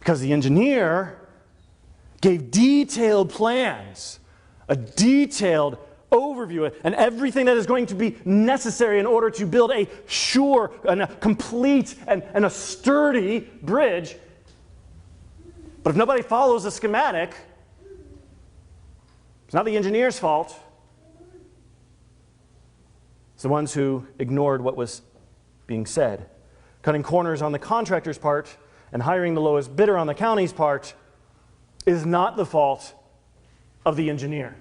Because the engineer gave detailed plans, a detailed overview, and everything that is going to be necessary in order to build a sure and a complete and a sturdy bridge. But if nobody follows the schematic, it's not the engineer's fault. It's the ones who ignored what was being said. Cutting corners on the contractor's part and hiring the lowest bidder on the county's part is not the fault of the engineer.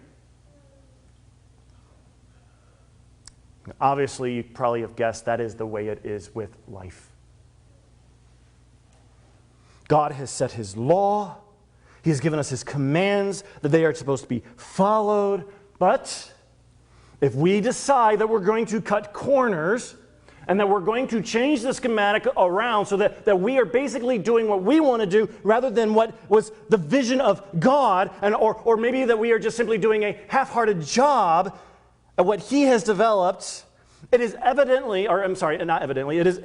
Obviously, you probably have guessed that is the way it is with life. God has set His law. He has given us His commands that they are supposed to be followed. But if we decide that we're going to cut corners and that we're going to change the schematic around so that we are basically doing what we want to do rather than what was the vision of God, or maybe that we are just simply doing a half-hearted job at what He has developed, it is evidently, or I'm sorry, not evidently, it is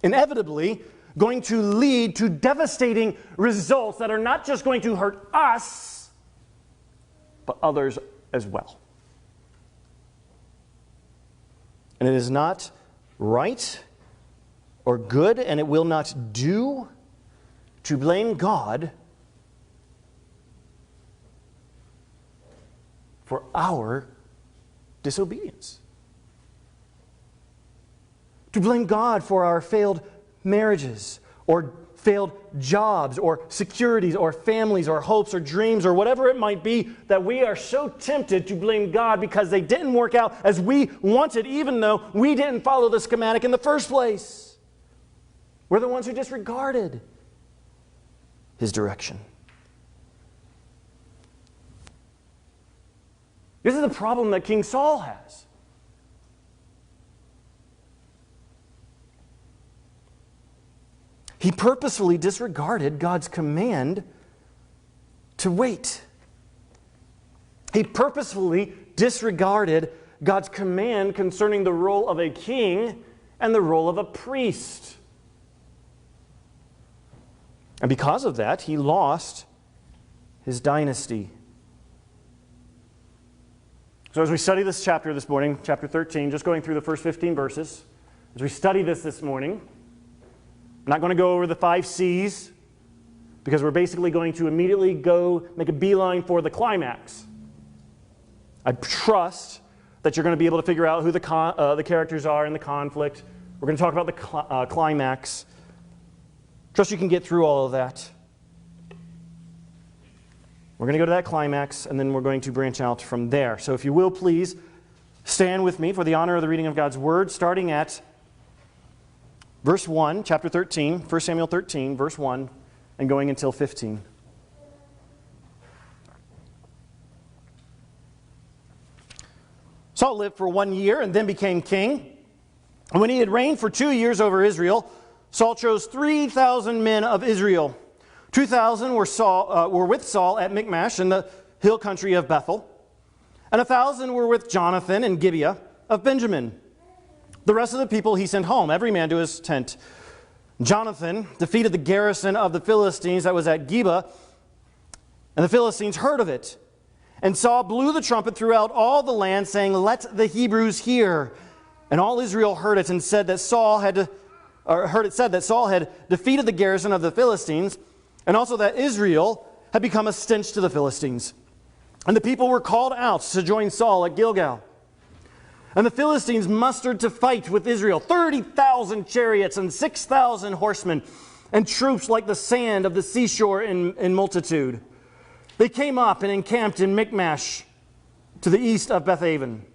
inevitably going to lead to devastating results that are not just going to hurt us, but others as well. And it is not right or good, and it will not do to blame God for our disobedience. To blame God for our failed marriages, or failed jobs, or securities, or families, or hopes, or dreams, or whatever it might be, that we are so tempted to blame God because they didn't work out as we wanted, even though we didn't follow the schematic in the first place. We're the ones who disregarded His direction. This is the problem that King Saul has. He purposefully disregarded God's command to wait. He purposefully disregarded God's command concerning the role of a king and the role of a priest. And because of that, he lost his dynasty. So as we study this chapter this morning, chapter 13, just going through the first 15 verses, as we study this morning, I'm not going to go over the 5 C's because we're basically going to immediately go make a beeline for the climax. I trust that you're going to be able to figure out who the characters are in the conflict. We're going to talk about the climax. Trust you can get through all of that. We're going to go to that climax, and then we're going to branch out from there. So if you will, please stand with me for the honor of the reading of God's Word, starting at verse 1, chapter 13, 1 Samuel 13, verse 1, and going until 15. Saul lived for 1 year and then became king. And when he had reigned for 2 years over Israel, Saul chose 3,000 men of Israel. 2,000 were with Saul at Michmash in the hill country of Bethel, and 1,000 were with Jonathan in Gibeah of Benjamin. The rest of the people he sent home, every man to his tent. Jonathan defeated the garrison of the Philistines that was at Geba, and the Philistines heard of it. And Saul blew the trumpet throughout all the land, saying, "Let the Hebrews hear." And all Israel heard it, and said that Saul had defeated the garrison of the Philistines, and also that Israel had become a stench to the Philistines. And the people were called out to join Saul at Gilgal. And the Philistines mustered to fight with Israel 30,000 chariots and 6,000 horsemen, and troops like the sand of the seashore in multitude. They came up and encamped in Michmash to the east of Bethaven.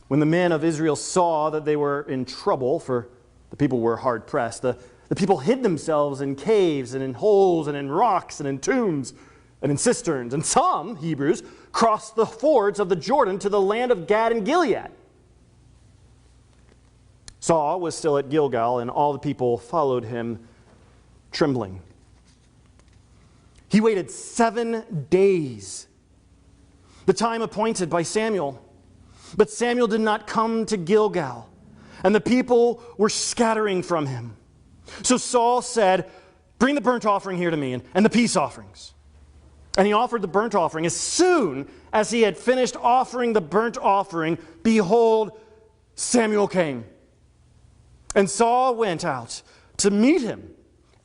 When the men of Israel saw that they were in trouble, for the people were hard pressed, the people hid themselves in caves and in holes and in rocks and in tombs and in cisterns. And some Hebrews crossed the fords of the Jordan to the land of Gad and Gilead. Saul was still at Gilgal, and all the people followed him trembling. He waited 7 days, the time appointed by Samuel. But Samuel did not come to Gilgal, and the people were scattering from him. So Saul said, bring the burnt offering here to me and the peace offerings. And he offered the burnt offering. As soon as he had finished offering the burnt offering, behold, Samuel came. And Saul went out to meet him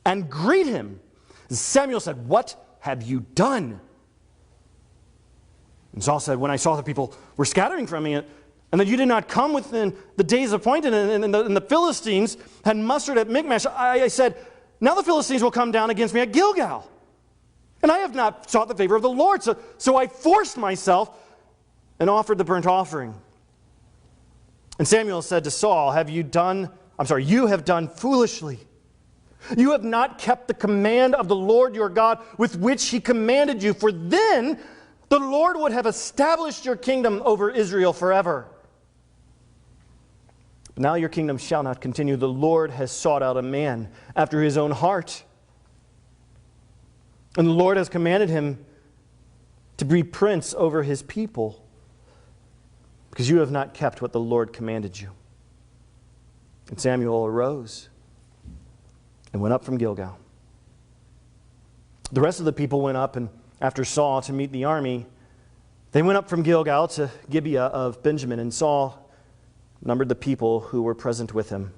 and greet him. And Samuel said, what have you done? And Saul said, when I saw the people were scattering from me, and that you did not come within the days appointed, and the Philistines had mustered at Michmash, I said, now the Philistines will come down against me at Gilgal. And I have not sought the favor of the Lord. So I forced myself and offered the burnt offering. And Samuel said to Saul, you have done foolishly. You have not kept the command of the Lord your God with which he commanded you, for then the Lord would have established your kingdom over Israel forever. But now your kingdom shall not continue. The Lord has sought out a man after his own heart. And the Lord has commanded him to be prince over his people, because you have not kept what the Lord commanded you. And Samuel arose and went up from Gilgal. The rest of the people went up and after Saul to meet the army. They went up from Gilgal to Gibeah of Benjamin, and Saul numbered the people who were present with him,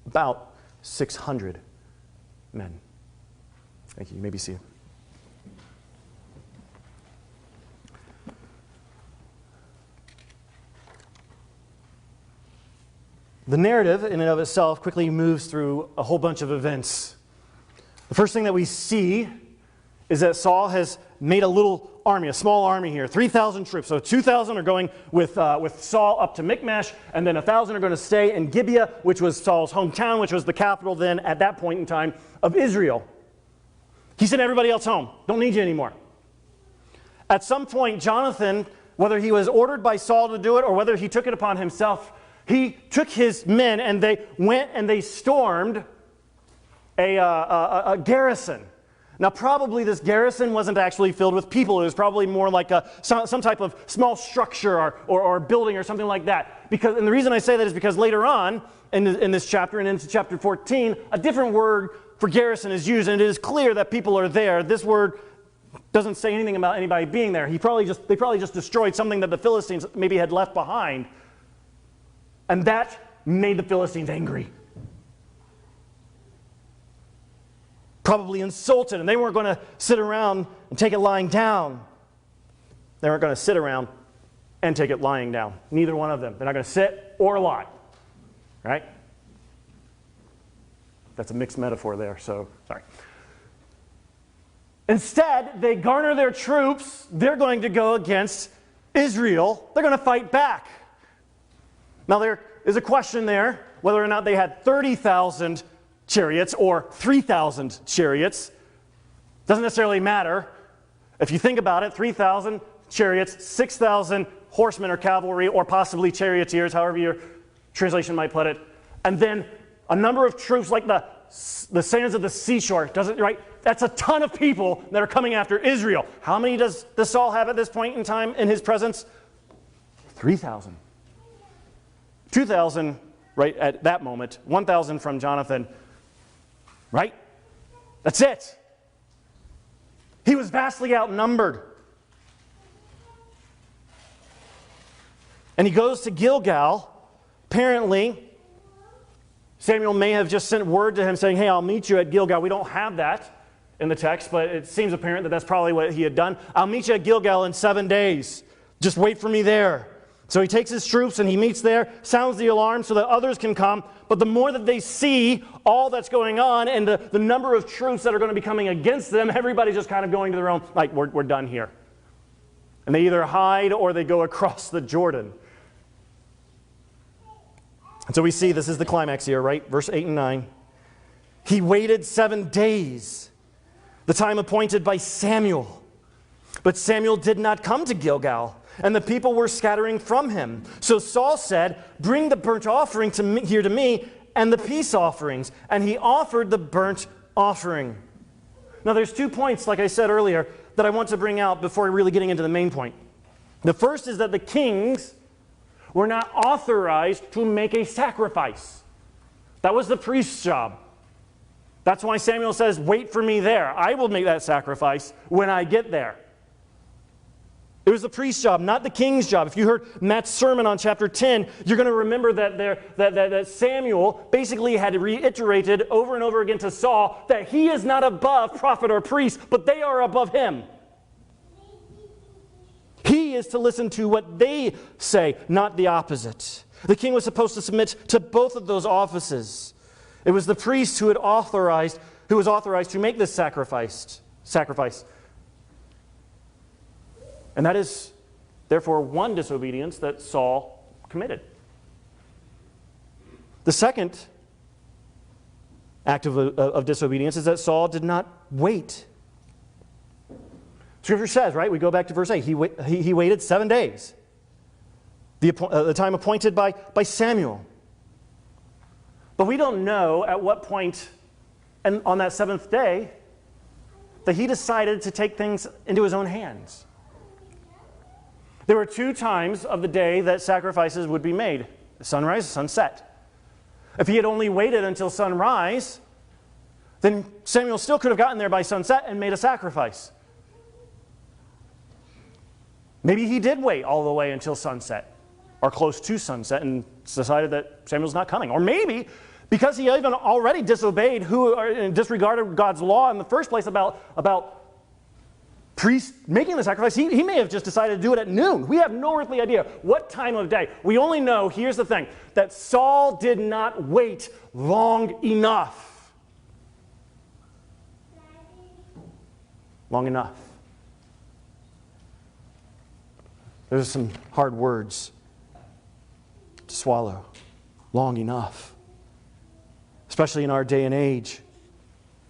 about 600 men. Thank you. You may be seated. The narrative in and of itself quickly moves through a whole bunch of events. The first thing that we see is that Saul has made a little army, a small army here, 3,000 troops. So 2,000 are going with Saul up to Michmash, and then 1,000 are going to stay in Gibeah, which was Saul's hometown, which was the capital then at that point in time of Israel. He sent everybody else home. Don't need you anymore. At some point, Jonathan, whether he was ordered by Saul to do it or whether he took it upon himself, he took his men and they went and they stormed a garrison. Now, probably this garrison wasn't actually filled with people. It was probably more like some type of small structure or building or something like that. And the reason I say that is because later on in this chapter and into chapter 14, a different word for garrison is used, and it is clear that people are there. This word doesn't say anything about anybody being there. They probably just destroyed something that the Philistines maybe had left behind, and that made the Philistines angry. Probably insulted, and they weren't going to sit around and take it lying down. They weren't going to sit around and take it lying down. Neither one of them. They're not going to sit or lie. Right? That's a mixed metaphor there, so sorry. Instead, they garner their troops. They're going to go against Israel. They're going to fight back. Now, there is a question there whether or not they had 30,000 chariots or 3,000 chariots. Doesn't necessarily matter. If you think about it, 3,000 chariots, 6,000 horsemen or cavalry or possibly charioteers, however your translation might put it, and then a number of troops like the sands of the seashore, right? That's a ton of people that are coming after Israel. How many does Saul have at this point in time in his presence? 3,000. 2,000 right at that moment, 1,000 from Jonathan, right? That's it. He was vastly outnumbered. And he goes to Gilgal. Apparently, Samuel may have just sent word to him saying, hey, I'll meet you at Gilgal. We don't have that in the text, but it seems apparent that that's probably what he had done. I'll meet you at Gilgal in 7 days. Just wait for me there. So he takes his troops and he meets there, sounds the alarm so that others can come. But the more that they see all that's going on and the number of troops that are going to be coming against them, everybody's just kind of going to their own, like, we're done here. And they either hide or they go across the Jordan. And so we see this is the climax here, right? Verse 8 and 9. He waited 7 days, the time appointed by Samuel. But Samuel did not come to Gilgal, and the people were scattering from him. So Saul said, bring the burnt offering here to me and the peace offerings. And he offered the burnt offering. Now there's 2 points, like I said earlier, that I want to bring out before really getting into the main point. The first is that the kings were not authorized to make a sacrifice. That was the priest's job. That's why Samuel says, wait for me there. I will make that sacrifice when I get there. It was the priest's job, not the king's job. If you heard Matt's sermon on chapter 10, you're going to remember that Samuel basically had reiterated over and over again to Saul that he is not above prophet or priest, but they are above him. He is to listen to what they say, not the opposite. The king was supposed to submit to both of those offices. It was the priest who was authorized to make this sacrifice. And that is, therefore, one disobedience that Saul committed. The second act of disobedience is that Saul did not wait. Scripture says, right, we go back to verse 8, he waited 7 days, the time appointed by Samuel. But we don't know at what point on that seventh day that he decided to take things into his own hands. There were 2 times of the day that sacrifices would be made, sunrise, sunset. If he had only waited until sunrise, then Samuel still could have gotten there by sunset and made a sacrifice. Maybe he did wait all the way until sunset, or close to sunset, and decided that Samuel's not coming. Or maybe, because he even already disobeyed and disregarded God's law in the first place about priests making the sacrifice, he may have just decided to do it at noon. We have no earthly idea what time of day. We only know, here's the thing, that Saul did not wait long enough. Long enough. Those are some hard words to swallow. Long enough. Especially in our day and age,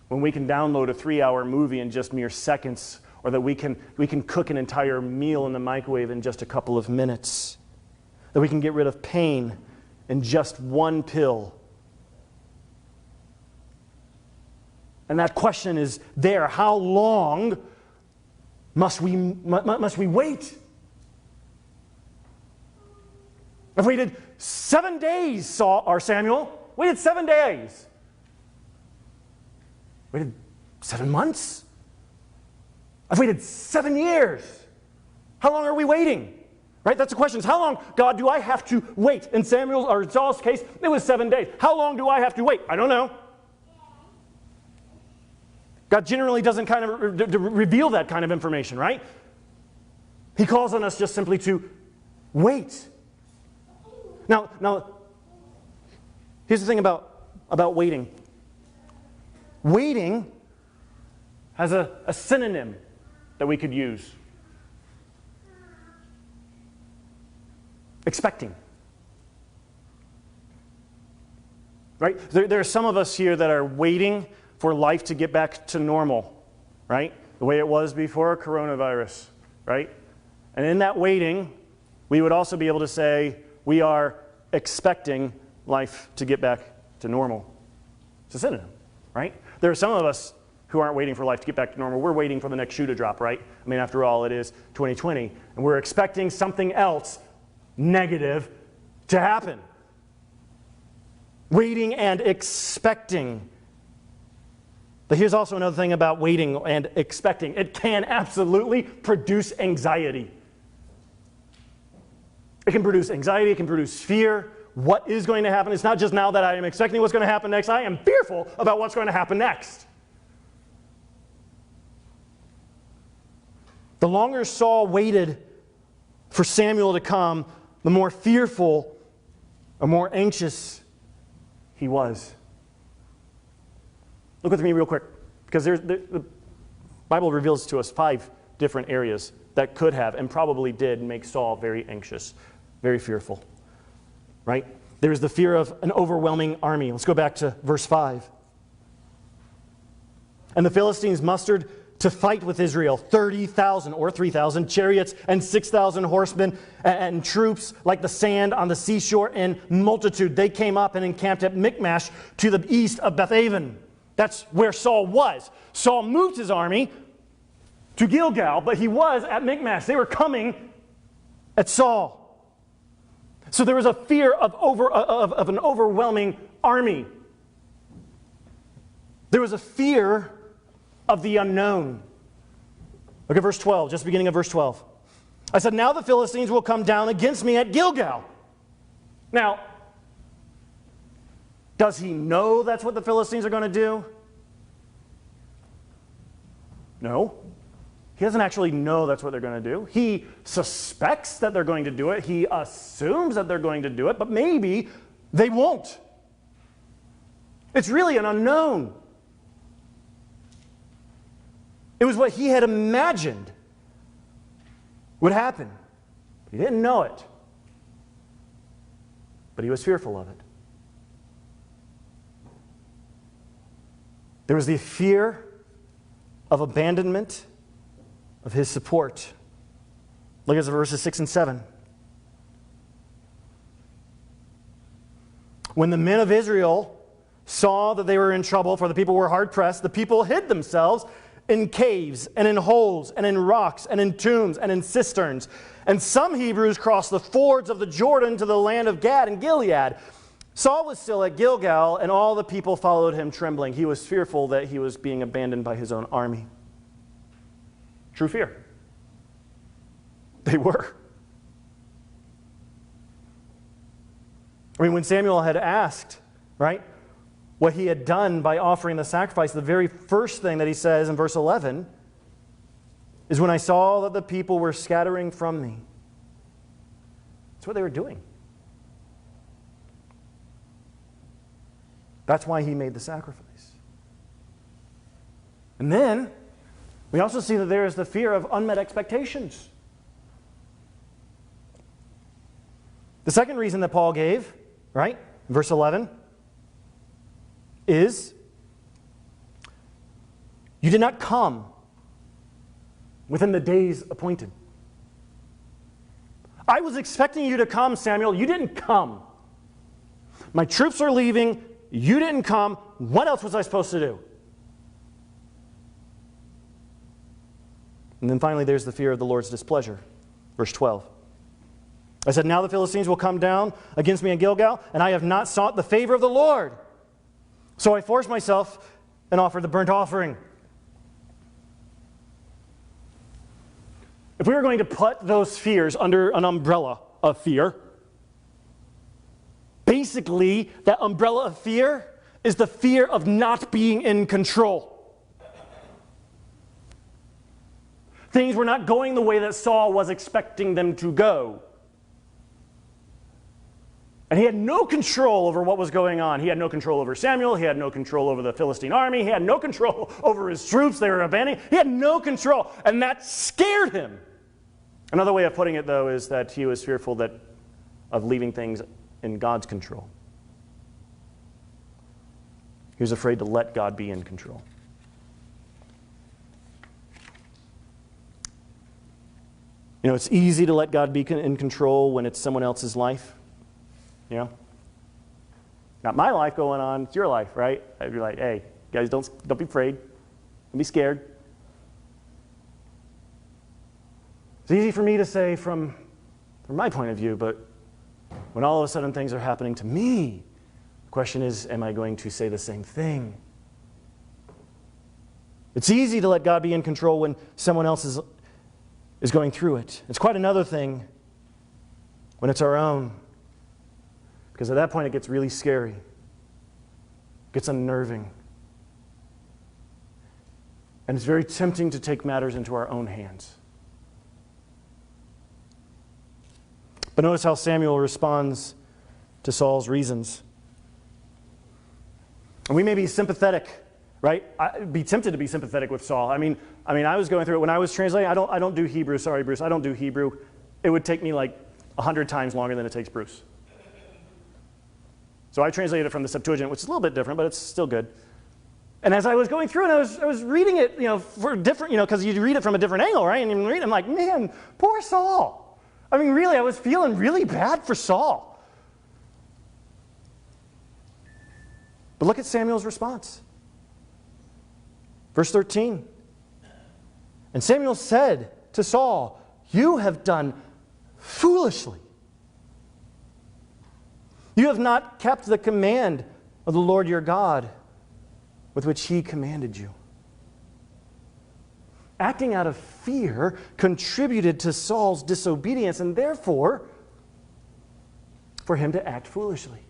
when we can download a 3-hour movie in just mere seconds, or that we can cook an entire meal in the microwave in just a couple of minutes. That we can get rid of pain in just one pill. And that question is there. How long must we wait? I've waited 7 days, Samuel. Waited 7 days. Waited 7 months. I've waited 7 years. How long are we waiting? Right? That's the question. How long, God, do I have to wait? In Saul's case, it was 7 days. How long do I have to wait? I don't know. God generally doesn't kind of reveal that kind of information, right? He calls on us just simply to wait. Now, here's the thing about waiting. Waiting has a synonym that we could use. Expecting. Right? There are some of us here that are waiting for life to get back to normal, right? The way it was before coronavirus, right? And in that waiting, we would also be able to say we are expecting life to get back to normal. It's a synonym, right? There are some of us who aren't waiting for life to get back to normal. We're waiting for the next shoe to drop, right? I mean, after all, it is 2020, and we're expecting something else negative to happen. Waiting and expecting. But here's also another thing about waiting and expecting. It can absolutely produce anxiety. It can produce anxiety, it can produce fear. What is going to happen? It's not just now that I am expecting what's going to happen next. I am fearful about what's going to happen next. The longer Saul waited for Samuel to come, the more fearful or more anxious he was. Look with me real quick, because the Bible reveals to us 5 different areas that could have and probably did make Saul very anxious, very fearful. Right? There's the fear of an overwhelming army. Let's go back to verse 5. And the Philistines mustered to fight with Israel 30,000 or 3,000 chariots and 6,000 horsemen and troops like the sand on the seashore in multitude. They came up and encamped at Michmash to the east of Bethaven. That's where Saul was. Saul moved his army to Gilgal, but he was at Michmash. They were coming at Saul. So there was a fear of an overwhelming army There was a fear of the unknown. Look at verse 12, just beginning of verse 12. I said, now the Philistines will come down against me at Gilgal. Now, does he know that's what the Philistines are going to do? No. He doesn't actually know that's what they're going to do. He suspects that they're going to do it. He assumes that they're going to do it, but maybe they won't. It's really an unknown. It was what he had imagined would happen. He didn't know it, but he was fearful of it. There was the fear of abandonment of his support. Look at verses 6 and 7. When the men of Israel saw that they were in trouble, for the people were hard pressed, the people hid themselves in caves and in holes and in rocks and in tombs and in cisterns. And some Hebrews crossed the fords of the Jordan to the land of Gad and Gilead. Saul was still at Gilgal, and all the people followed him trembling. He was fearful that he was being abandoned by his own army. True fear. They were. I mean, when Samuel had asked, right, what he had done by offering the sacrifice, the very first thing that he says in verse 11 is, when I saw that the people were scattering from me. That's what they were doing. That's why he made the sacrifice. And then we also see that there is the fear of unmet expectations. The second reason that Paul gave, right, verse 11, is, you did not come within the days appointed. I was expecting you to come, Samuel. You didn't come. My troops are leaving. You didn't come. What else was I supposed to do? And then finally, there's the fear of the Lord's displeasure. Verse 12. I said, now the Philistines will come down against me in Gilgal, and I have not sought the favor of the Lord. So I forced myself and offered the burnt offering. If we were going to put those fears under an umbrella of fear, basically that umbrella of fear is the fear of not being in control. Things were not going the way that Saul was expecting them to go. And he had no control over what was going on. He had no control over Samuel. He had no control over the Philistine army. He had no control over his troops. They were abandoning. He had no control. And that scared him. Another way of putting it, though, is that he was fearful of leaving things in God's control. He was afraid to let God be in control. You know, it's easy to let God be in control when it's someone else's life. You know, not my life going on, it's your life, right? I'd be like, hey, guys, don't be afraid. Don't be scared. It's easy for me to say from my point of view, but when all of a sudden things are happening to me, the question is, am I going to say the same thing? It's easy to let God be in control when someone else is going through it. It's quite another thing when it's our own. Because at that point, it gets really scary. It gets unnerving. And it's very tempting to take matters into our own hands. But notice how Samuel responds to Saul's reasons. And we may be sympathetic, right? I'd be tempted to be sympathetic with Saul. I mean, I was going through it when I was translating. I don't do Hebrew. Sorry, Bruce. I don't do Hebrew. It would take me like 100 times longer than it takes Bruce. So I translated it from the Septuagint, which is a little bit different, but it's still good. And as I was going through it, I was reading it, for different, because you read it from a different angle, right? And you read it, I'm like, man, poor Saul. I mean, really, I was feeling really bad for Saul. But look at Samuel's response. Verse 13. And Samuel said to Saul, you have done foolishly. You have not kept the command of the Lord your God, with which he commanded you. Acting out of fear contributed to Saul's disobedience, and therefore, for him to act foolishly.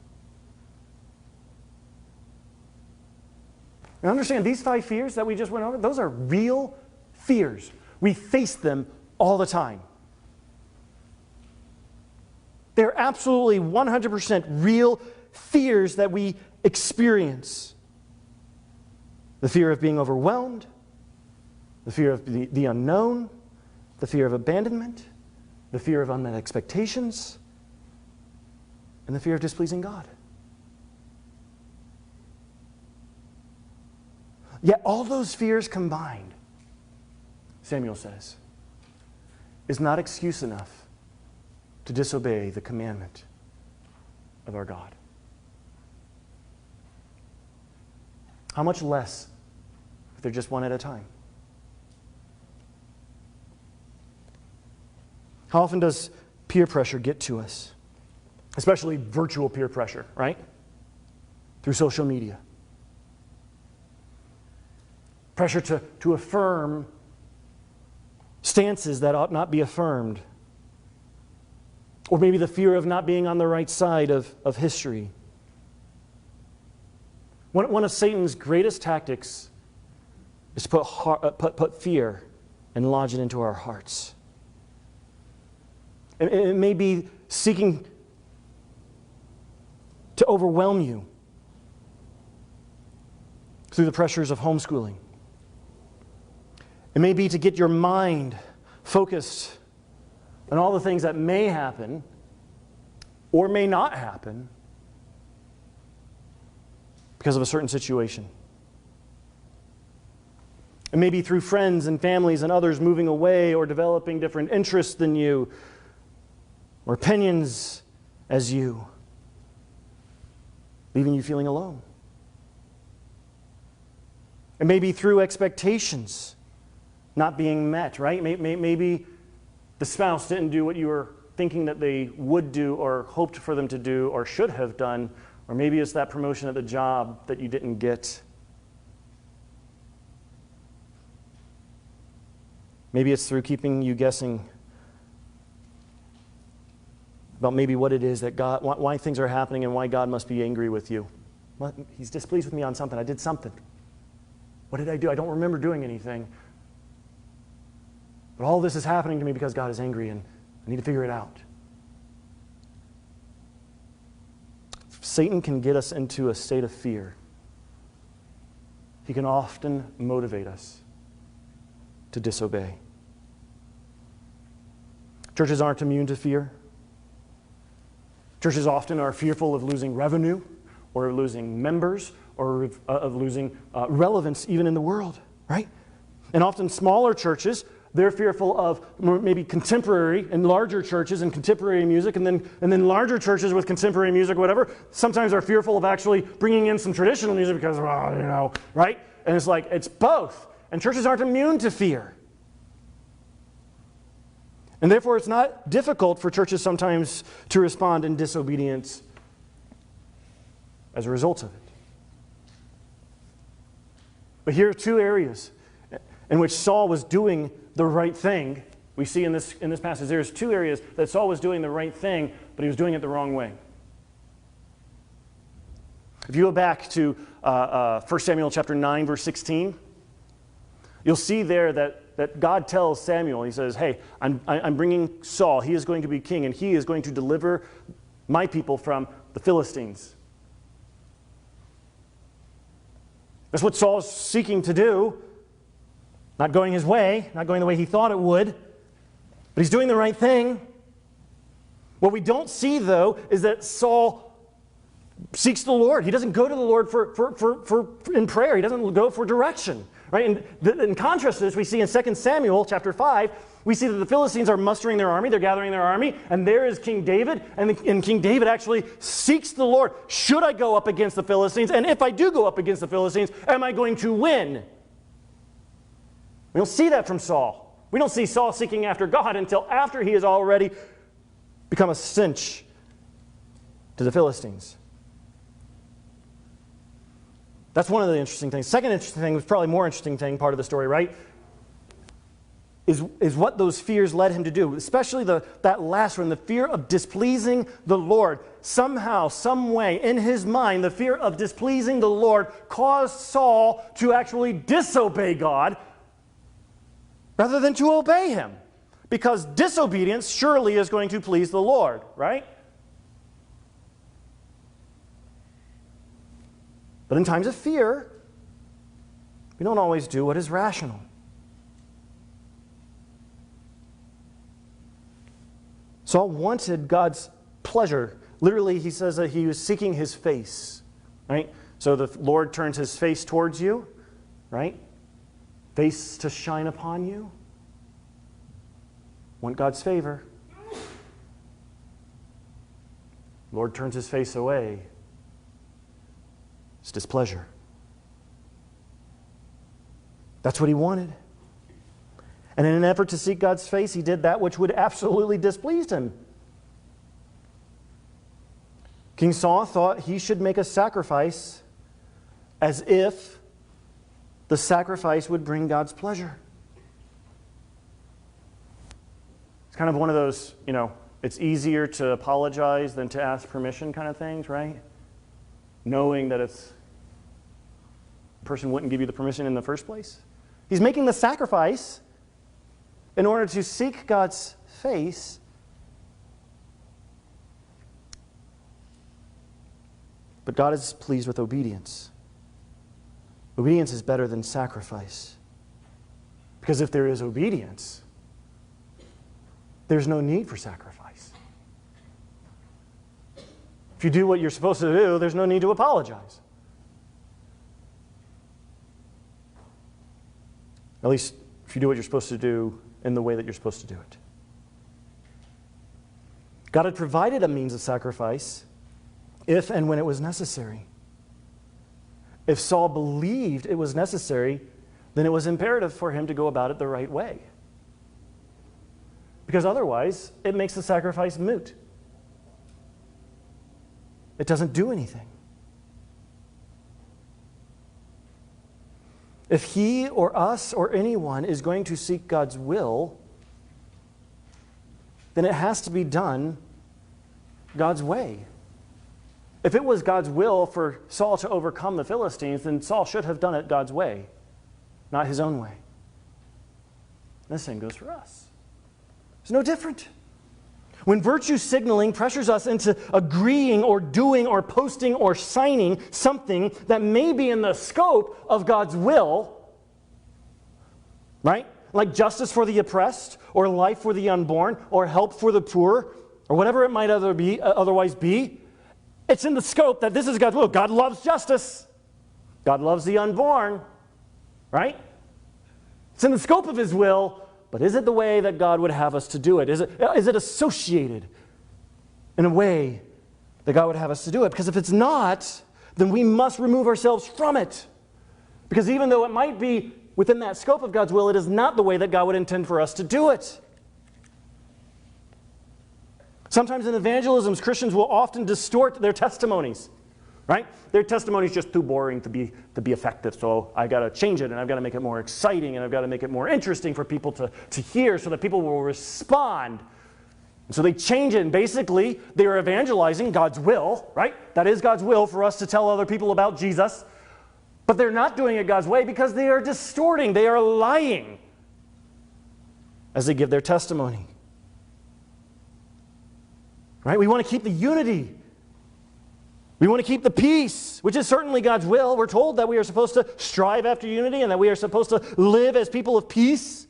Now understand, these 5 fears that we just went over, those are real fears. We face them all the time. They're absolutely 100% real fears that we experience. The fear of being overwhelmed, the fear of the unknown, the fear of abandonment, the fear of unmet expectations, and the fear of displeasing God. Yet all those fears combined, Samuel says, is not excuse enough to disobey the commandment of our God. How much less if they're just one at a time? How often does peer pressure get to us? Especially virtual peer pressure, right? Through social media. Pressure to affirm stances that ought not be affirmed. Or maybe the fear of not being on the right side of history. One of Satan's greatest tactics is to put fear and lodge it into our hearts. And it may be seeking to overwhelm you through the pressures of homeschooling. It may be to get your mind focused on all the things that may happen or may not happen because of a certain situation. It may be through friends and families and others moving away or developing different interests than you or opinions as you, leaving you feeling alone. It may be through expectations not being met, right? Maybe the spouse didn't do what you were thinking that they would do or hoped for them to do or should have done, or maybe it's that promotion at the job that you didn't get. Maybe it's through keeping you guessing about maybe what it is that God, why things are happening and why God must be angry with you. Well, He's displeased with me on something. I did something. What did I do? I don't remember doing anything. But all this is happening to me because God is angry and I need to figure it out. Satan can get us into a state of fear. He can often motivate us to disobey. Churches aren't immune to fear. Churches often are fearful of losing revenue or losing members or of losing relevance even in the world, right? And often smaller churches, they're fearful of maybe contemporary and larger churches and contemporary music, and then larger churches with contemporary music, whatever, sometimes are fearful of actually bringing in some traditional music because, well, you know, right? And it's like, it's both. And churches aren't immune to fear. And therefore, it's not difficult for churches sometimes to respond in disobedience as a result of it. But here are 2 areas in which Saul was doing the right thing. We see in this passage, there's 2 areas that Saul was doing the right thing, but he was doing it the wrong way. If you go back to 1 Samuel chapter 9, verse 16, you'll see there that God tells Samuel, he says, hey, I'm bringing Saul. He is going to be king, and he is going to deliver my people from the Philistines. That's what Saul is seeking to do. Not going his way, not going the way he thought it would, but he's doing the right thing. What we don't see, though, is that Saul seeks the Lord. He doesn't go to the Lord in prayer. He doesn't go for direction. Right? And in contrast to this, we see in 2 Samuel chapter 5, we see that the Philistines are mustering their army, they're gathering their army, and there is King David, and King David actually seeks the Lord. Should I go up against the Philistines? And if I do go up against the Philistines, am I going to win? We don't see that from Saul. We don't see Saul seeking after God until after he has already become a cinch to the Philistines. That's one of the interesting things. Second interesting thing, was probably more interesting thing, part of the story, right? Is what those fears led him to do, especially that last one, the fear of displeasing the Lord. Somehow, some way, in his mind, the fear of displeasing the Lord caused Saul to actually disobey God rather than to obey him. Because disobedience surely is going to please the Lord, right? But in times of fear, we don't always do what is rational. Saul wanted God's pleasure. Literally, he says that he was seeking his face, right? So the Lord turns his face towards you, right? Face to shine upon you. Want God's favor. Lord turns his face away. It's displeasure. That's what he wanted. And in an effort to seek God's face, he did that which would absolutely displease him. King Saul thought he should make a sacrifice as if the sacrifice would bring God's pleasure. It's kind of one of those, it's easier to apologize than to ask permission kind of things, right? Knowing that the person wouldn't give you the permission in the first place. He's making the sacrifice in order to seek God's face. But God is pleased with obedience. Obedience is better than sacrifice. Because if there is obedience, there's no need for sacrifice. If you do what you're supposed to do, there's no need to apologize. At least if you do what you're supposed to do in the way that you're supposed to do it. God had provided a means of sacrifice if and when it was necessary. If Saul believed it was necessary, then it was imperative for him to go about it the right way. Because otherwise, it makes the sacrifice moot. It doesn't do anything. If he or us or anyone is going to seek God's will, then it has to be done God's way. If it was God's will for Saul to overcome the Philistines, then Saul should have done it God's way, not his own way. And the same goes for us. It's no different. When virtue signaling pressures us into agreeing or doing or posting or signing something that may be in the scope of God's will, right? Like justice for the oppressed, or life for the unborn, or help for the poor, or whatever it might otherwise be, it's in the scope that this is God's will. God loves justice. God loves the unborn, right? It's in the scope of his will. But is it the way that God would have us to do it? Is it associated in a way that God would have us to do it? Because if it's not, then we must remove ourselves from it. Because even though it might be within that scope of God's will, it is not the way that God would intend for us to do it. Sometimes in evangelisms, Christians will often distort their testimonies. Right? Their testimony is just too boring to be effective, so I got to change it, and I've got to make it more exciting, and I've got to make it more interesting for people to hear so that people will respond. And so they change it, and basically they are evangelizing God's will, right? That is God's will for us to tell other people about Jesus, but they're not doing it God's way because they are distorting, they are lying as they give their testimony. Right? We want to keep the unity. We want to keep the peace, which is certainly God's will. We're told that we are supposed to strive after unity and that we are supposed to live as people of peace.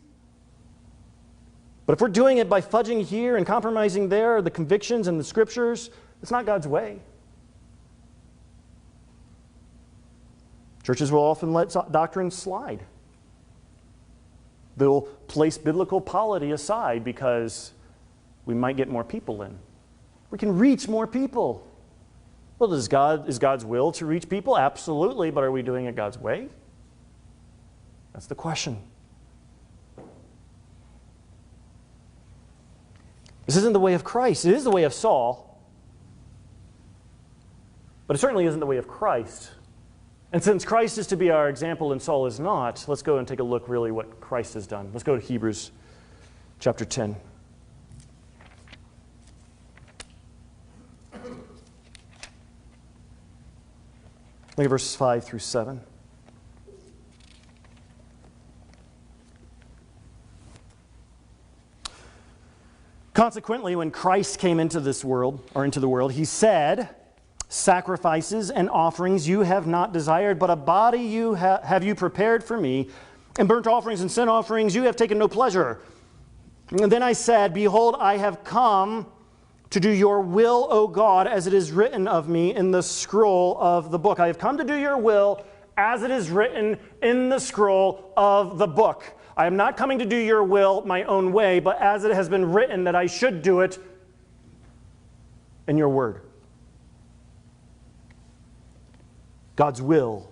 But if we're doing it by fudging here and compromising there, the convictions and the scriptures, it's not God's way. Churches will often let doctrine slide. They'll place biblical polity aside because we might get more people in. We can reach more people. Well, is God's will to reach people? Absolutely, but are we doing it God's way? That's the question. This isn't the way of Christ. It is the way of Saul, but it certainly isn't the way of Christ. And since Christ is to be our example and Saul is not, let's go and take a look really what Christ has done. Let's go to Hebrews chapter 10. Look at verses 5 through 7. Consequently, when Christ came into this world, or into the world, he said, sacrifices and offerings you have not desired, but a body you have you prepared for me, and burnt offerings and sin offerings you have taken no pleasure. And then I said, behold, I have come to do your will, O God, as it is written of me in the scroll of the book. I have come to do your will as it is written in the scroll of the book. I am not coming to do your will my own way, but as it has been written that I should do it in your word. God's will,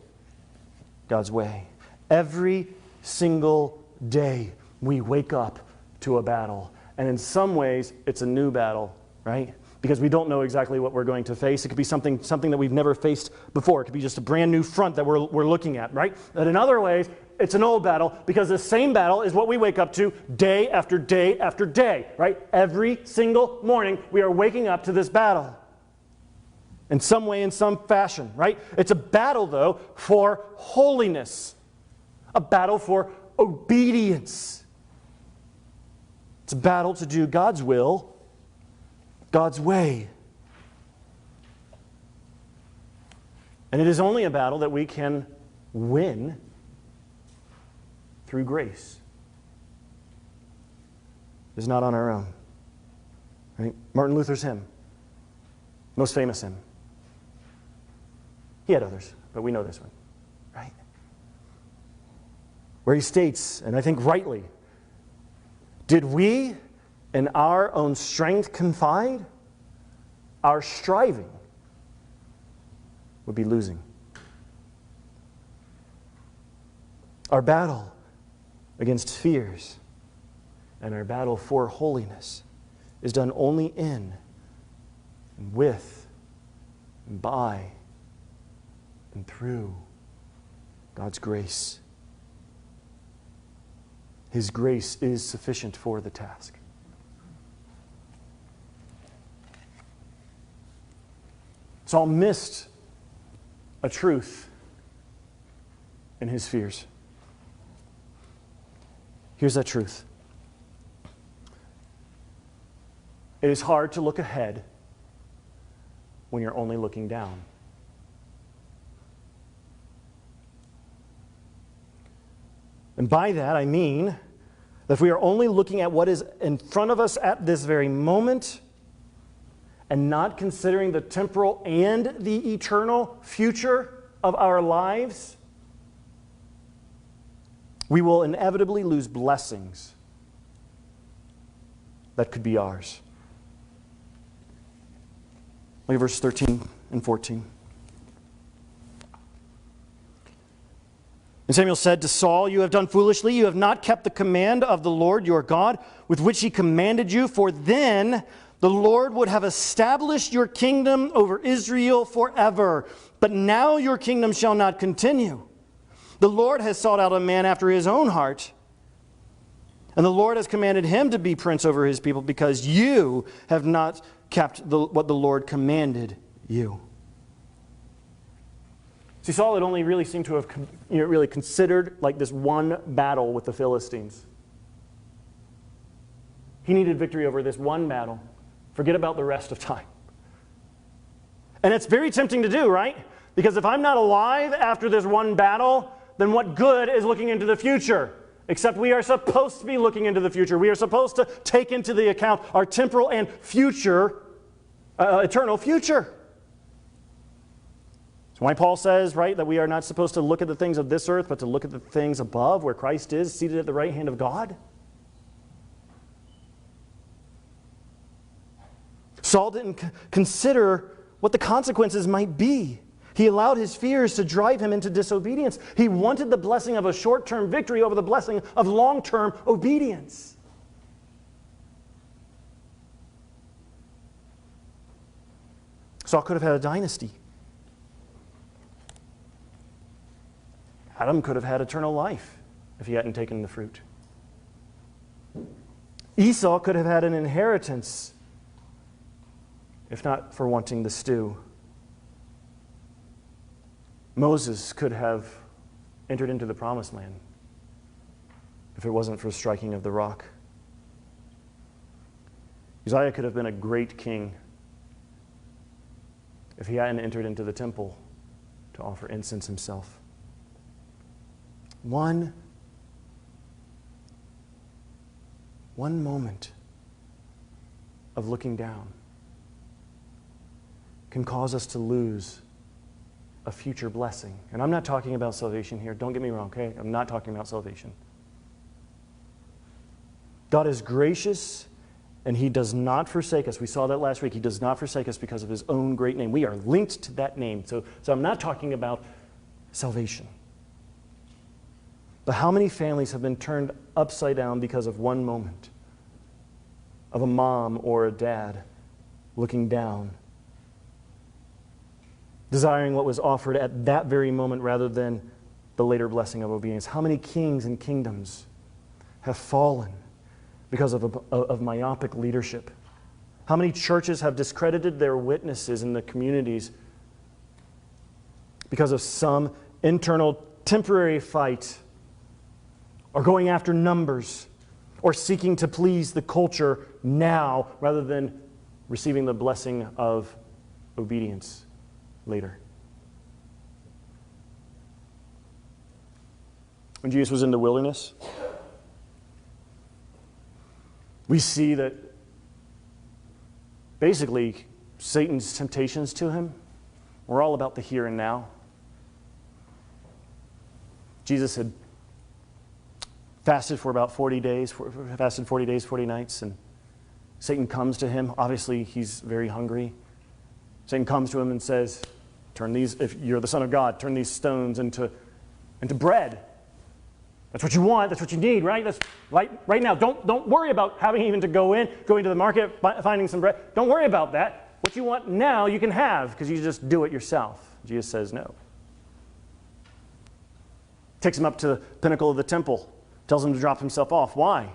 God's way. Every single day we wake up to a battle. And in some ways, it's a new battle, right? Because we don't know exactly what we're going to face. It could be something that we've never faced before. It could be just a brand new front that we're looking at, right? But in other ways, it's an old battle because the same battle is what we wake up to day after day after day, right? Every single morning, we are waking up to this battle in some way, in some fashion, right? It's a battle, though, for holiness, a battle for obedience. It's a battle to do God's will, God's way. And it is only a battle that we can win through grace. It is not on our own. Right? Martin Luther's hymn, most famous hymn. He had others, but we know this one, right? Where he states, and I think rightly, did we in our own strength confide, our striving would be losing. Our battle against fears and our battle for holiness is done only in and with and by and through God's grace. His grace is sufficient for the task. Saul missed a truth in his fears. Here's that truth. It is hard to look ahead when you're only looking down. And by that I mean that if we are only looking at what is in front of us at this very moment and not considering the temporal and the eternal future of our lives, we will inevitably lose blessings that could be ours. Look at verses 13 and 14. And Samuel said to Saul, you have done foolishly. You have not kept the command of the Lord your God, with which he commanded you, for then the Lord would have established your kingdom over Israel forever. But now your kingdom shall not continue. The Lord has sought out a man after his own heart, and the Lord has commanded him to be prince over his people, because you have not kept what the Lord commanded you. See, Saul had only really seemed to have really considered like this one battle with the Philistines. He needed victory over this one battle. Forget about the rest of time. And it's very tempting to do, right? Because if I'm not alive after this one battle, then what good is looking into the future? Except we are supposed to be looking into the future. We are supposed to take into the account our temporal and future, eternal future. That's why Paul says, right, that we are not supposed to look at the things of this earth, but to look at the things above, where Christ is, seated at the right hand of God. Saul didn't consider what the consequences might be. He allowed his fears to drive him into disobedience. He wanted the blessing of a short-term victory over the blessing of long-term obedience. Saul could have had a dynasty. Adam could have had eternal life if he hadn't taken the fruit. Esau could have had an inheritance if not for wanting the stew. Moses could have entered into the promised land if it wasn't for the striking of the rock. Uzziah could have been a great king if he hadn't entered into the temple to offer incense himself. One moment of looking down can cause us to lose a future blessing. And I'm not talking about salvation here. Don't get me wrong, okay? I'm not talking about salvation. God is gracious, and He does not forsake us. We saw that last week. He does not forsake us because of His own great name. We are linked to that name. So I'm not talking about salvation. But how many families have been turned upside down because of one moment of a mom or a dad looking down, desiring what was offered at that very moment rather than the later blessing of obedience? How many kings and kingdoms have fallen because of myopic leadership? How many churches have discredited their witnesses in the communities because of some internal temporary fight, or going after numbers, or seeking to please the culture now rather than receiving the blessing of obedience later? When Jesus was in the wilderness, we see that basically Satan's temptations to him were all about the here and now. Jesus had fasted for about 40 days, 40 nights, and Satan comes to him. Obviously, he's very hungry. Satan comes to him and says, if you're the Son of God, turn these stones into bread. That's what you want. That's what you need, right? That's right now. Don't worry about having even to going to the market, finding some bread. Don't worry about that. What you want now, you can have because you just do it yourself. Jesus says no. Takes him up to the pinnacle of the temple. Tells him to drop himself off. Why?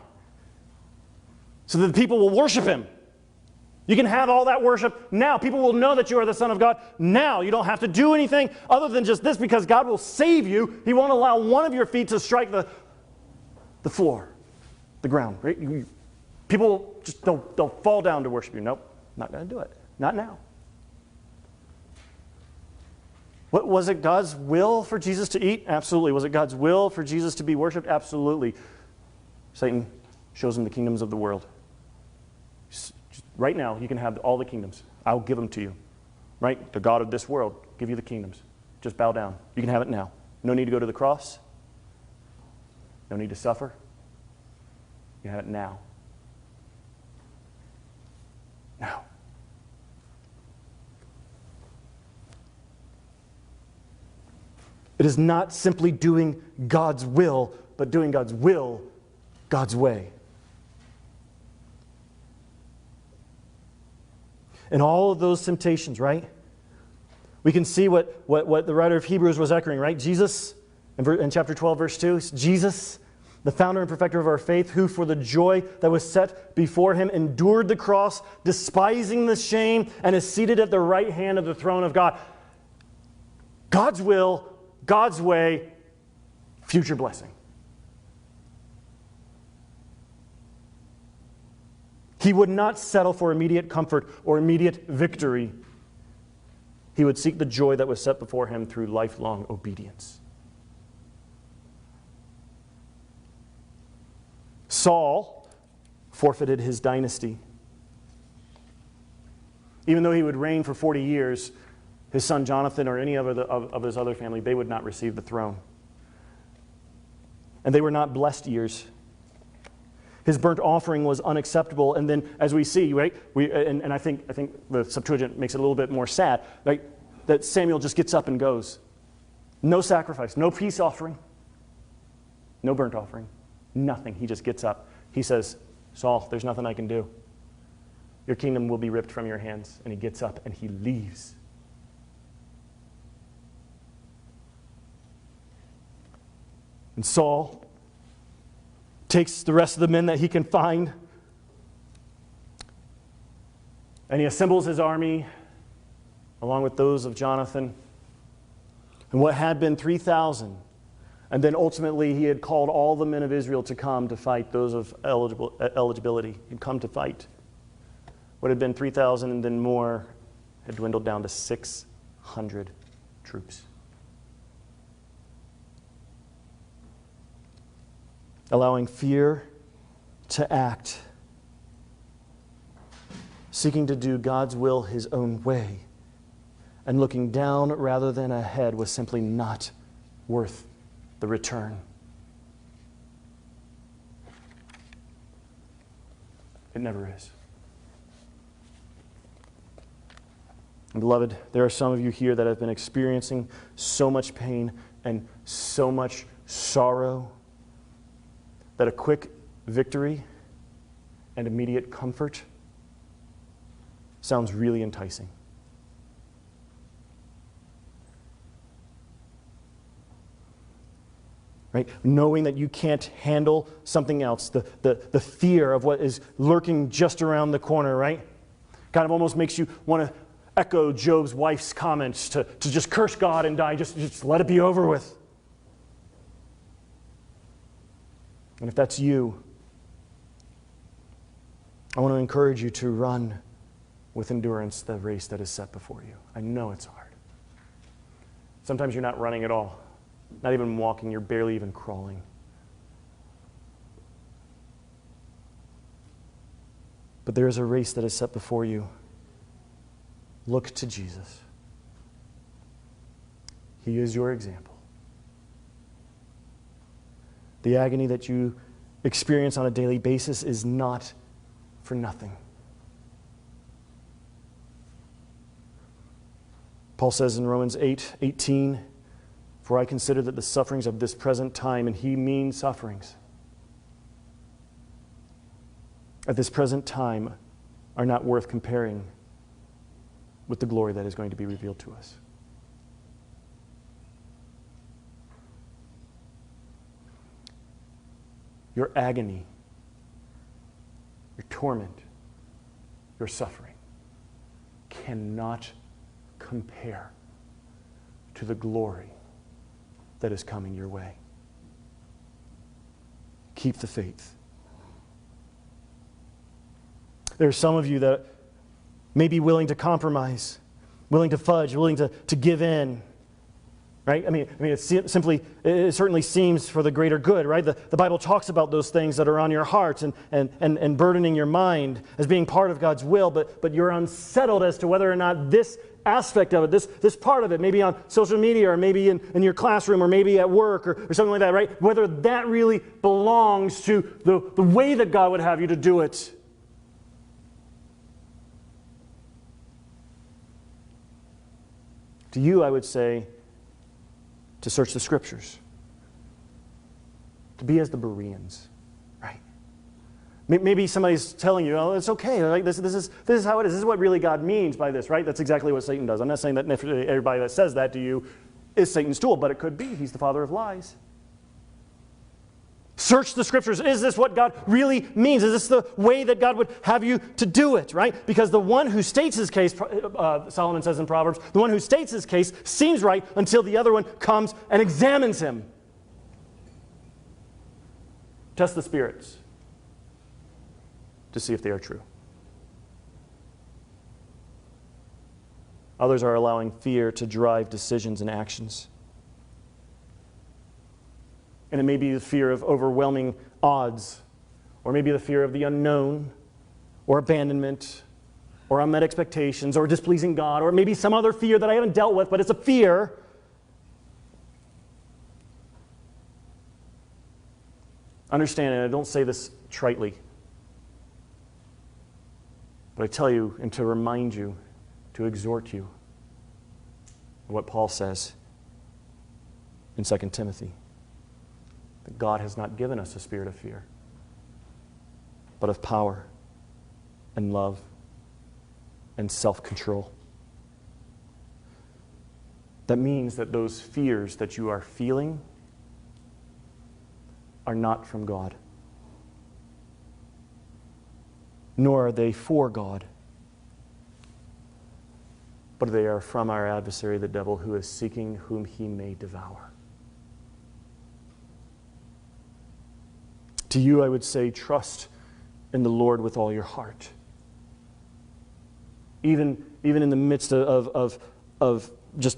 So that the people will worship him. You can have all that worship now. People will know that you are the Son of God now. You don't have to do anything other than just this because God will save you. He won't allow one of your feet to strike the floor, the ground. Right? People just they'll fall down to worship you. Nope, not going to do it. Not now. What, was it God's will for Jesus to eat? Absolutely. Was it God's will for Jesus to be worshipped? Absolutely. Satan shows him the kingdoms of the world. Just right now, you can have all the kingdoms. I'll give them to you. Right? The God of this world, give you the kingdoms. Just bow down. You can have it now. No need to go to the cross. No need to suffer. You have it now. Now. It is not simply doing God's will, but doing God's will God's way. And all of those temptations, right? We can see what the writer of Hebrews was echoing, right? Jesus, in chapter 12, verse 2, Jesus, the founder and perfecter of our faith, who for the joy that was set before him endured the cross, despising the shame, and is seated at the right hand of the throne of God. God's will, God's way, future blessing. He would not settle for immediate comfort or immediate victory. He would seek the joy that was set before him through lifelong obedience. Saul forfeited his dynasty. Even though he would reign for 40 years, his son Jonathan or any of his other family, they would not receive the throne. And they were not blessed years. His burnt offering was unacceptable. And then as we see, right, and I think the Septuagint makes it a little bit more sad, right, that Samuel just gets up and goes. No sacrifice, no peace offering, no burnt offering, nothing. He just gets up. He says, Saul, there's nothing I can do. Your kingdom will be ripped from your hands. And he gets up and he leaves. And Saul takes the rest of the men that he can find, and he assembles his army along with those of Jonathan. And what had been 3,000, and then ultimately he had called all the men of Israel to come to fight, those of eligibility, had come to fight. What had been 3,000 and then more had dwindled down to 600 troops. Allowing fear to act, seeking to do God's will his own way, and looking down rather than ahead was simply not worth the return. It never is. And beloved, there are some of you here that have been experiencing so much pain and so much sorrow that a quick victory and immediate comfort sounds really enticing. Right? Knowing that you can't handle something else, the fear of what is lurking just around the corner, right? Kind of almost makes you want to echo Job's wife's comments to just curse God and die, just let it be over with. And if that's you, I want to encourage you to run with endurance the race that is set before you. I know it's hard. Sometimes you're not running at all. Not even walking, you're barely even crawling. But there is a race that is set before you. Look to Jesus. He is your example. The agony that you experience on a daily basis is not for nothing. Paul says in Romans 8:18, "For I consider that the sufferings of this present time," and he means sufferings, "at this present time are not worth comparing with the glory that is going to be revealed to us." Your agony, your torment, your suffering cannot compare to the glory that is coming your way. Keep the faith. There are some of you that may be willing to compromise, willing to fudge, willing to give in. Right? I mean, it certainly seems for the greater good, right? The Bible talks about those things that are on your heart and burdening your mind as being part of God's will, but you're unsettled as to whether or not this aspect of it, this part of it, maybe on social media or maybe in your classroom or maybe at work or something like that, right? Whether that really belongs to the way that God would have you to do it. To you, I would say, to search the Scriptures, to be as the Bereans, right? Maybe somebody's telling you, "Oh, it's okay. Like this is how it is. This is what really God means by this," right? That's exactly what Satan does. I'm not saying that everybody that says that to you is Satan's tool, but it could be. He's the father of lies. Search the Scriptures. Is this what God really means? Is this the way that God would have you to do it, right? Because the one who states his case, Solomon says in Proverbs, the one who states his case seems right until the other one comes and examines him. Test the spirits to see if they are true. Others are allowing fear to drive decisions and actions. And it may be the fear of overwhelming odds, or maybe the fear of the unknown, or abandonment, or unmet expectations, or displeasing God, or maybe some other fear that I haven't dealt with, but it's a fear. Understand, and I don't say this tritely, but I tell you, and to remind you, to exhort you, what Paul says in 2 Timothy. That God has not given us a spirit of fear, but of power and love and self-control. That means that those fears that you are feeling are not from God, nor are they for God, but they are from our adversary, the devil, who is seeking whom he may devour. To you, I would say, trust in the Lord with all your heart. Even in the midst of just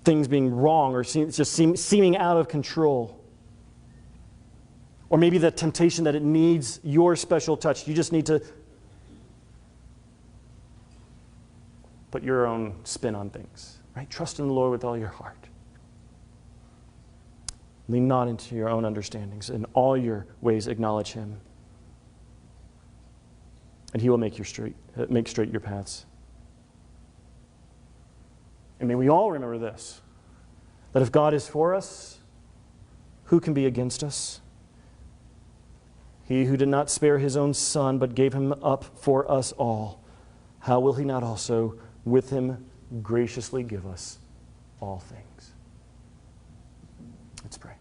things being wrong or seeming out of control. Or maybe the temptation that it needs your special touch. You just need to put your own spin on things. Right? Trust in the Lord with all your heart. Lean not into your own understandings. In all your ways acknowledge him. And he will make straight your paths. And may we all remember this, that if God is for us, who can be against us? He who did not spare his own son, but gave him up for us all, how will he not also with him graciously give us all things? Let's pray.